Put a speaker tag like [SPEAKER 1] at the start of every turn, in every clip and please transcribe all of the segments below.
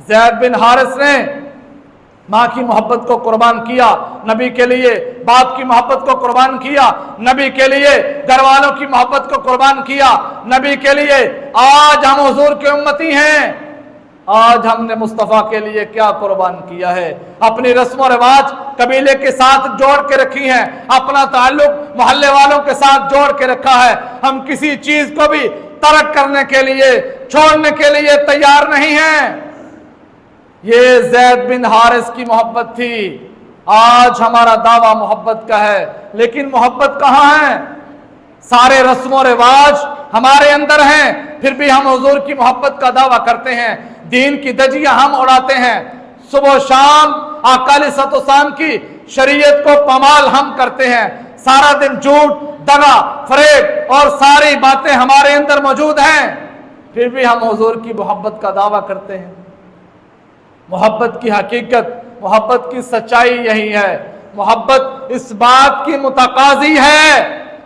[SPEAKER 1] زید بن حارث نے ماں کی محبت کو قربان کیا نبی کے لیے، باپ کی محبت کو قربان کیا نبی کے لیے، گھر والوں کی محبت کو قربان کیا نبی کے لیے۔ آج ہم حضور کے امتی ہیں، آج ہم نے مصطفیٰ کے لیے کیا قربان کیا ہے؟ اپنی رسم و رواج قبیلے کے ساتھ جوڑ کے رکھی ہیں، اپنا تعلق محلے والوں کے ساتھ جوڑ کے رکھا ہے۔ ہم کسی چیز کو بھی ترک کرنے کے لیے، چھوڑنے کے لیے تیار نہیں ہیں۔ یہ زید بن حارث کی محبت تھی، آج ہمارا دعویٰ محبت کا ہے، لیکن محبت کہاں ہے؟ سارے رسم و رواج ہمارے اندر ہیں، پھر بھی ہم حضور کی محبت کا دعویٰ کرتے ہیں، دین کی دھجیاں ہم اڑاتے ہیں، صبح و شام آقا علیہ الصلوۃ والسلام کی شریعت کو پامال ہم کرتے ہیں، سارا دن جھوٹ، دغا، فریب اور ساری باتیں ہمارے اندر موجود ہیں، پھر بھی ہم حضور کی محبت کا دعویٰ کرتے ہیں۔ محبت کی حقیقت، محبت کی سچائی یہی ہے۔ محبت اس بات کی متقاضی ہے،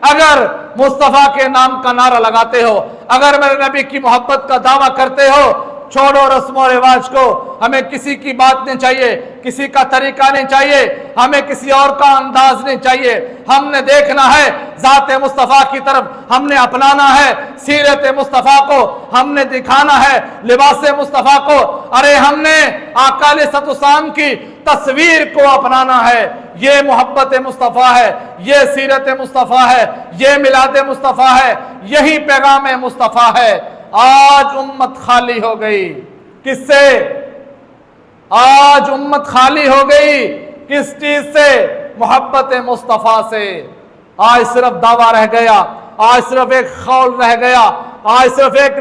[SPEAKER 1] اگر مصطفیٰ کے نام کا نعرہ لگاتے ہو، اگر میرے نبی کی محبت کا دعویٰ کرتے ہو، چھوڑو رسم و رواج کو، ہمیں کسی کی بات نہیں چاہیے، کسی کا طریقہ نہیں چاہیے، ہمیں کسی اور کا انداز نہیں چاہیے، ہم نے دیکھنا ہے ذات مصطفیٰ کی طرف، ہم نے اپنانا ہے سیرت مصطفیٰ کو، ہم نے دکھانا ہے لباس مصطفیٰ کو، ارے ہم نے آقا علیہ الصلوۃ والسلام کی تصویر کو اپنانا ہے۔ یہ محبت مصطفیٰ ہے، یہ سیرت مصطفیٰ ہے، یہ میلاد مصطفیٰ ہے، یہی پیغام مصطفیٰ ہے۔ آج امت خالی ہو گئی، کس سے؟ آج امت خالی ہو گئی کس چیز سے؟ محبت مصطفیٰ سے۔ آج صرف دعویٰ رہ گیا، آج صرف ایک قول رہ گیا، آج صرف ایک